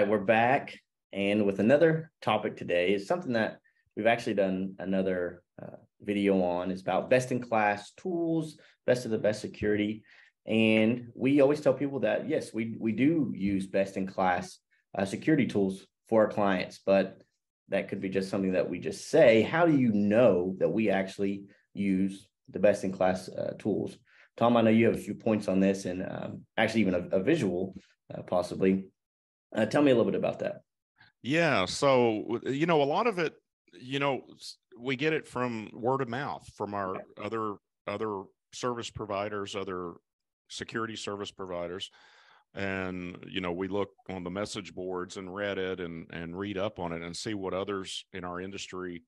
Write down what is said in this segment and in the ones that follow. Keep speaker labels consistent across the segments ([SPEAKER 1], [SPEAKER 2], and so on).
[SPEAKER 1] right, we're back, and with another topic today is something that we've actually done another video on. It's about best-in-class tools, best of the best security, and we always tell people that yes, we do use best-in-class security tools for our clients, but that could be just something that we just say. How do you know that we actually use the best-in-class tools? Tom, I know you have a few points on this, and actually even a visual possibly. Tell me a little bit about that.
[SPEAKER 2] Yeah. So, a lot of it, we get it from word of mouth from our other service providers, other security service providers. And, we look on the message boards and Reddit and read up on it and see what others in our industry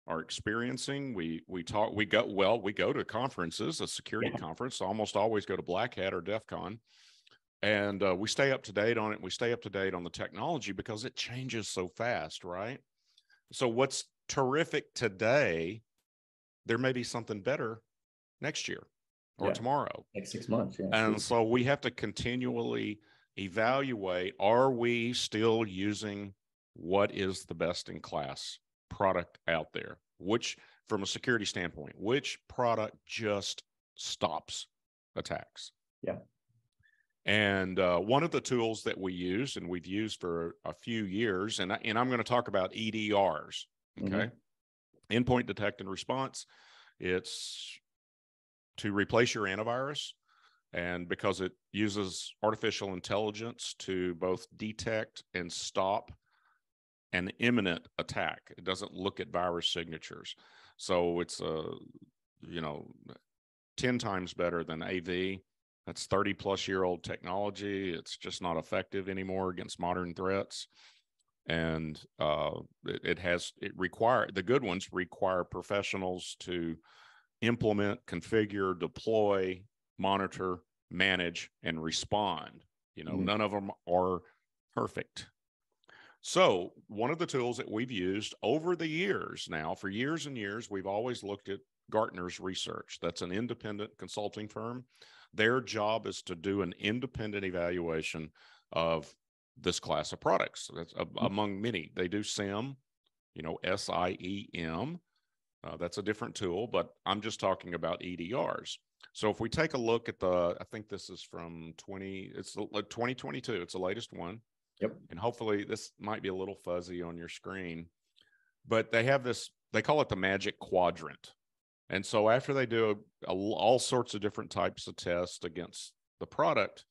[SPEAKER 2] are experiencing. We go to conferences, a security conference, almost always go to Black Hat or DEF CON. And we stay up to date on it. We stay up to date on the technology because it changes so fast, right? So what's terrific today, there may be something better next year or tomorrow.
[SPEAKER 1] Next 6 months, yeah.
[SPEAKER 2] And so we have to continually evaluate, are we still using what is the best in class product out there? Which, from a security standpoint, which product just stops attacks?
[SPEAKER 1] Yeah.
[SPEAKER 2] And one of the tools that we use, and we've used for a few years, and I'm going to talk about EDRs, okay? Endpoint Detect and Response. It's to replace your antivirus, and because it uses artificial intelligence to both detect and stop an imminent attack. It doesn't look at virus signatures. So it's 10 times better than AV. That's 30-plus-year-old technology. It's just not effective anymore against modern threats. And the good ones require professionals to implement, configure, deploy, monitor, manage, and respond. None of them are perfect. So one of the tools that we've used over the years now, for years and years, we've always looked at Gartner's research. That's an independent consulting firm. Their job is to do an independent evaluation of this class of products. That's among many. They do SIEM, SIEM. That's a different tool, but I'm just talking about EDRs. So if we take a look at I think this is from 2022. It's the latest one.
[SPEAKER 1] Yep.
[SPEAKER 2] And hopefully this might be a little fuzzy on your screen, but they have this, they call it the Magic Quadrant. And so after they do all sorts of different types of tests against the product,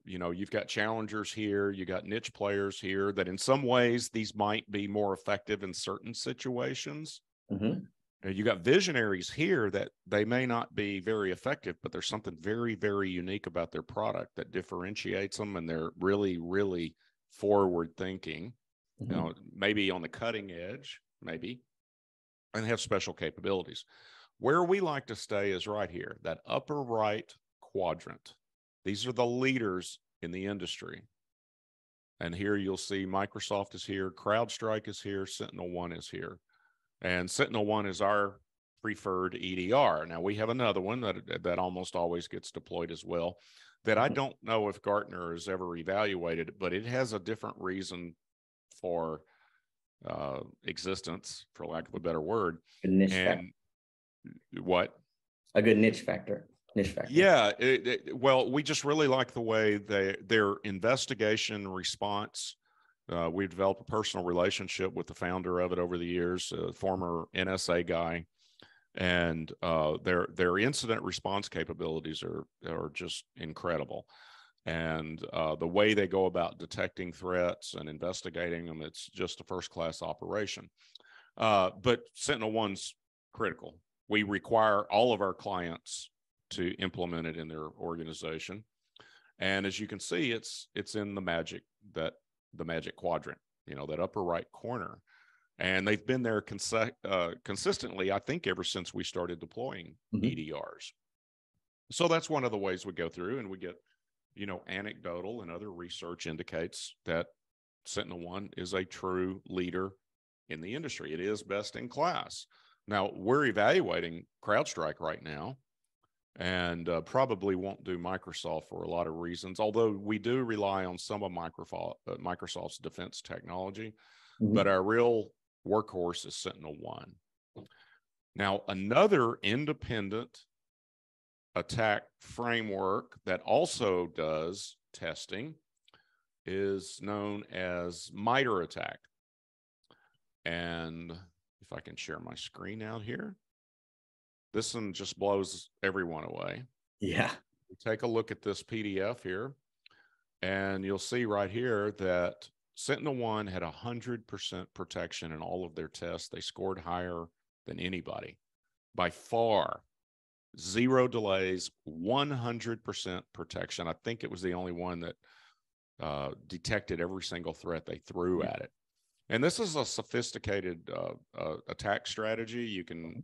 [SPEAKER 2] you've got challengers here, you got niche players here that in some ways these might be more effective in certain situations. You got visionaries here that they may not be very effective, but there's something very, very unique about their product that differentiates them, and they're really, really forward thinking, maybe on the cutting edge, maybe, and have special capabilities. Where we like to stay is right here, that upper right quadrant. These are the leaders in the industry. And here you'll see Microsoft is here, CrowdStrike is here, SentinelOne is here. And SentinelOne is our preferred EDR. Now, we have another one that almost always gets deployed as well, that I don't know if Gartner has ever evaluated, but it has a different reason for existence, for lack of a better word.
[SPEAKER 1] A niche factor.
[SPEAKER 2] What?
[SPEAKER 1] A good niche factor.
[SPEAKER 2] Yeah. Well, we just really like the way their investigation response. We've developed a personal relationship with the founder of it over the years, a former NSA guy, and their incident response capabilities are just incredible. And the way they go about detecting threats and investigating them, it's just a first-class operation. But SentinelOne's critical. We require all of our clients to implement it in their organization. And as you can see, it's in the Magic Quadrant, that upper right corner. And they've been there consistently, I think, ever since we started deploying EDRs. So that's one of the ways we go through, and we get, anecdotal and other research indicates that SentinelOne is a true leader in the industry. It is best in class. Now, we're evaluating CrowdStrike right now, and probably won't do Microsoft for a lot of reasons, although we do rely on some of Microsoft's defense technology, but our real workhorse is SentinelOne. Now, another independent attack framework that also does testing is known as MITRE ATT&CK. And if I can share my screen out here, this one just blows everyone away.
[SPEAKER 1] Yeah.
[SPEAKER 2] Take a look at this PDF here, and you'll see right here that SentinelOne had 100% protection in all of their tests. They scored higher than anybody by far. 0 delays, 100% protection. I think it was the only one that detected every single threat they threw at it. And this is a sophisticated attack strategy. You can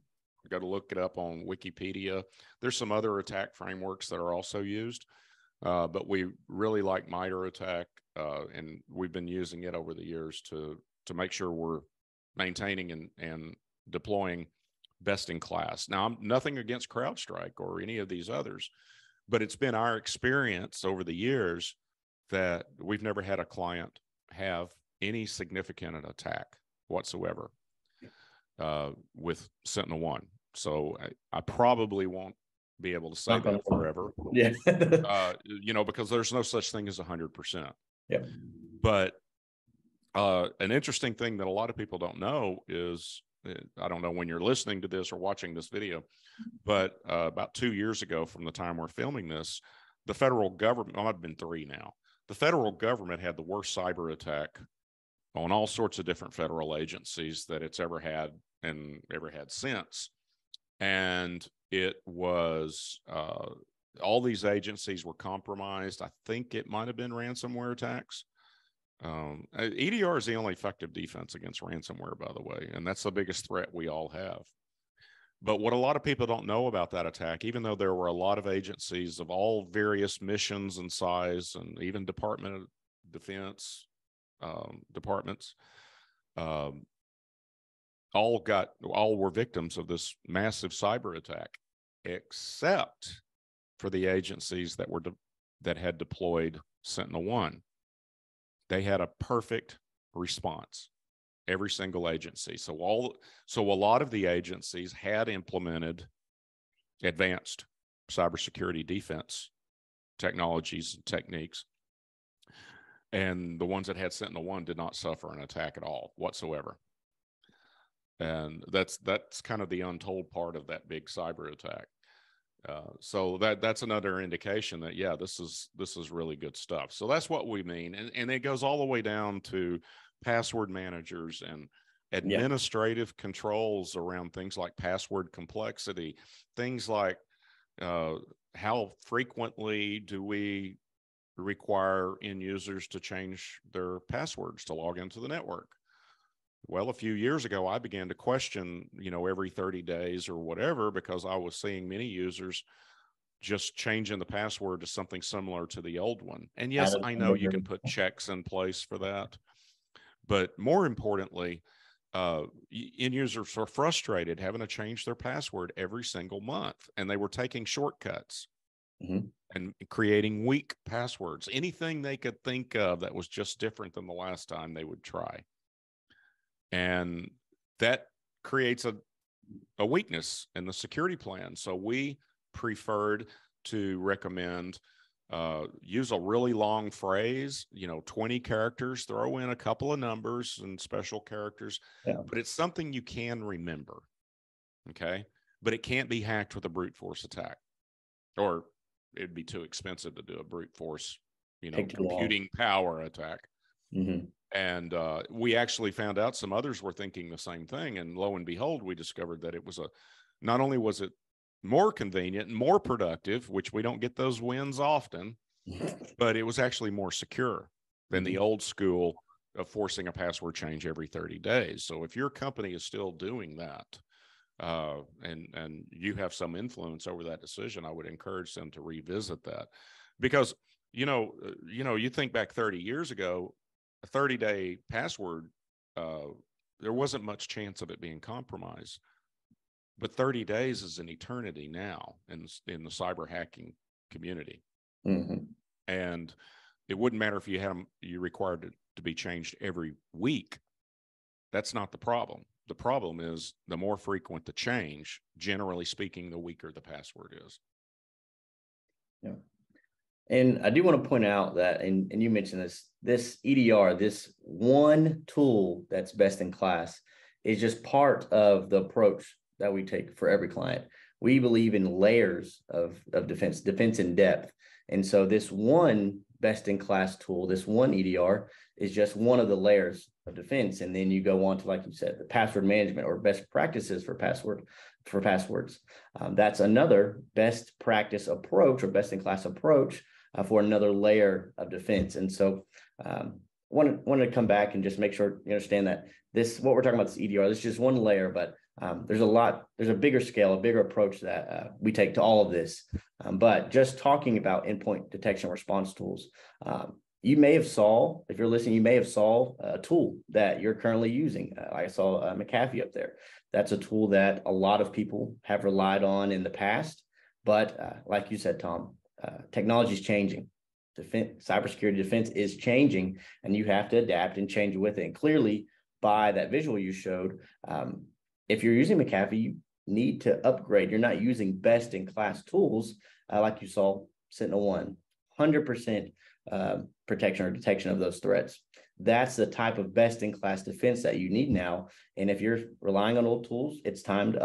[SPEAKER 2] go to look it up on Wikipedia. There's some other attack frameworks that are also used, but we really like MITRE ATT&CK, and we've been using it over the years to make sure we're maintaining and deploying best in class. Now, I'm nothing against CrowdStrike or any of these others, but it's been our experience over the years that we've never had a client have any significant attack whatsoever with SentinelOne. So I probably won't be able to say that forever.
[SPEAKER 1] Yeah.
[SPEAKER 2] You know, because there's no such thing as 100%.
[SPEAKER 1] Yeah.
[SPEAKER 2] But an interesting thing that a lot of people don't know is, I don't know when you're listening to this or watching this video, but about 2 years ago from the time we're filming this, the federal government, well, I've been 3 now, the federal government had the worst cyber attack on all sorts of different federal agencies that it's ever had and ever had since. And it was, all these agencies were compromised. I think it might have been ransomware attacks. EDR is the only effective defense against ransomware, by the way, and that's the biggest threat we all have. But what a lot of people don't know about that attack, even though there were a lot of agencies of all various missions and size, and even Department of Defense departments, all were victims of this massive cyber attack, except for the agencies that had deployed SentinelOne. They had a perfect response, every single agency. So a lot of the agencies had implemented advanced cybersecurity defense technologies and techniques, and the ones that had SentinelOne did not suffer an attack at all whatsoever. And that's kind of the untold part of that big cyber attack. So that's another indication that, yeah, this is really good stuff. So that's what we mean. And it goes all the way down to password managers and administrative controls around things like password complexity, things like how frequently do we require end users to change their passwords to log into the network? Well, a few years ago, I began to question, every 30 days or whatever, because I was seeing many users just changing the password to something similar to the old one. And yes, I know you can put checks in place for that. But more importantly, end users were frustrated having to change their password every single month, and they were taking shortcuts and creating weak passwords, anything they could think of that was just different than the last time they would try. And that creates a weakness in the security plan. So we preferred to recommend use a really long phrase, 20 characters, throw in a couple of numbers and special characters, but it's something you can remember. Okay. But it can't be hacked with a brute force attack, or it'd be too expensive to do a brute force, computing power attack. And we actually found out some others were thinking the same thing. And lo and behold, we discovered that it was not only was it more convenient and more productive, which we don't get those wins often, but it was actually more secure than the old school of forcing a password change every 30 days. So if your company is still doing that, and you have some influence over that decision, I would encourage them to revisit that. Because, you think back 30 years ago, a 30-day password, there wasn't much chance of it being compromised. but 30 days is an eternity now in the cyber hacking community.
[SPEAKER 1] Mm-hmm.
[SPEAKER 2] And it wouldn't matter if you required it to be changed every week. That's not the problem. The problem is the more frequent the change, generally speaking, the weaker the password is.
[SPEAKER 1] Yeah. And I do want to point out that, and you mentioned this EDR, this one tool that's best in class, is just part of the approach that we take for every client. We believe in layers of defense in depth. And so this one best in class tool, this one EDR, is just one of the layers of defense. And then you go on to, like you said, the password management or best practices for passwords. That's another best practice approach or best in class approach for another layer of defense. And so wanted to come back and just make sure you understand that what we're talking about, this EDR, this is just one layer, but there's a bigger scale, a bigger approach that we take to all of this. But just talking about endpoint detection response tools, you may have saw, if you're listening, you may have saw a tool that you're currently using. I saw McAfee up there. That's a tool that a lot of people have relied on in the past. But like you said, Tom, technology is changing. Cybersecurity defense is changing, and you have to adapt and change with it. And clearly, by that visual you showed, if you're using McAfee, you need to upgrade. You're not using best in class tools like you saw SentinelOne, 100% protection or detection of those threats. That's the type of best in class defense that you need now. And if you're relying on old tools, it's time to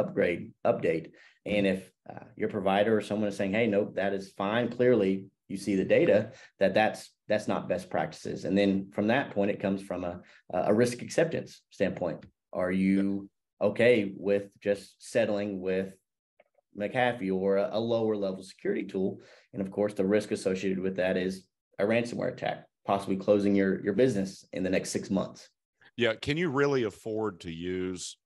[SPEAKER 1] update. And if your provider or someone is saying, hey, nope, that is fine, clearly you see the data, that's not best practices. And then from that point, it comes from a risk acceptance standpoint. Are you okay with just settling with McAfee or a lower level security tool? And of course, the risk associated with that is a ransomware attack, possibly closing your business in the next 6 months.
[SPEAKER 2] Yeah. Can you really afford to use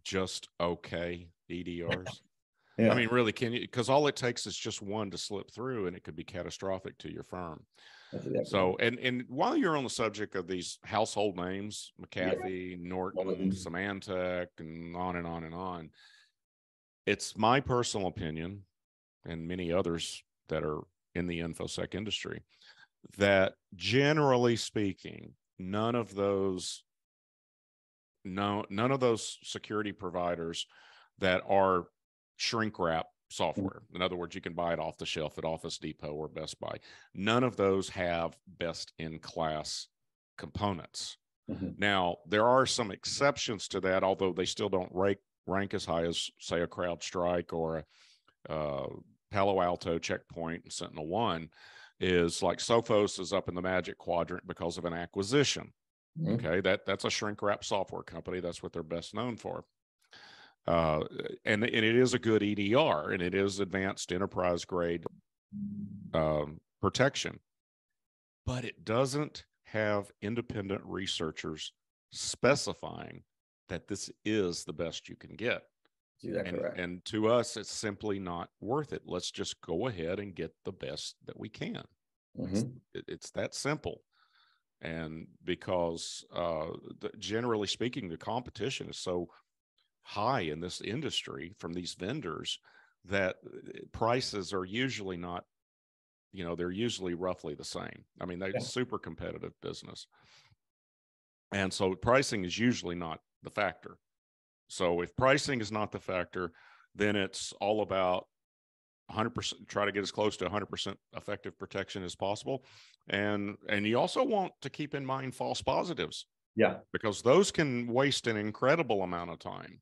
[SPEAKER 2] just okay EDRs?
[SPEAKER 1] Yeah.
[SPEAKER 2] I mean, really, can you? Because all it takes is just one to slip through, and it could be catastrophic to your firm. Exactly. So, and while you're on the subject of these household names, McAfee, Norton, Symantec, and on and on and on, it's my personal opinion, and many others that are in the InfoSec industry, that generally speaking, none of those security providers that are shrink wrap software. In other words, you can buy it off the shelf at Office Depot or Best Buy. None of those have best in class components. Mm-hmm. Now, there are some exceptions to that, although they still don't rank as high as, say, a CrowdStrike or a Palo Alto, Checkpoint, and SentinelOne. Is like Sophos is up in the Magic Quadrant because of an acquisition. Mm-hmm. Okay, that's a shrink wrap software company. That's what they're best known for. And it is a good EDR, and it is advanced enterprise grade protection, but it doesn't have independent researchers specifying that this is the best you can get. And to us, it's simply not worth it. Let's just go ahead and get the best that we can. Mm-hmm. It's that simple. And because generally speaking, the competition is so high in this industry from these vendors that prices are usually not, they're usually roughly the same. I mean, they're super competitive business. And so pricing is usually not the factor. So if pricing is not the factor, then it's all about 100%, try to get as close to 100% effective protection as possible. And you also want to keep in mind false positives. Yeah. Because those can waste an incredible amount of time.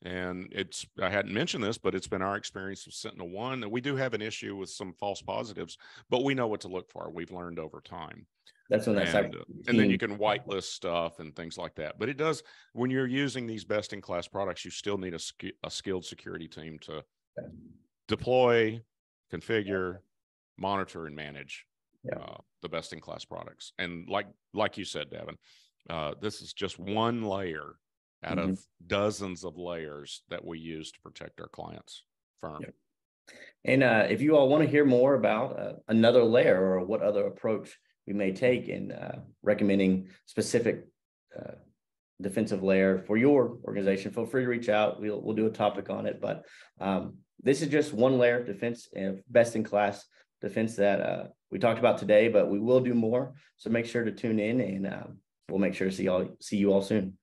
[SPEAKER 2] And I hadn't mentioned this, but it's been our experience with SentinelOne that we do have an issue with some false positives, but we know what to look for. We've learned over time. That's when and then you can whitelist stuff and things like that. But it does, when you're using these best in class products, you still need a skilled security team to deploy, configure, monitor, and manage the best in class products. And like you said, Devin, this is just one layer out of dozens of layers that we use to protect our clients' firm. Yeah.
[SPEAKER 1] And if you all want to hear more about another layer or what other approach we may take in recommending specific defensive layer for your organization, feel free to reach out. We'll do a topic on it, but this is just one layer of defense and best in class defense that we talked about today, but we will do more. So make sure to tune in, and we'll make sure to see you all soon.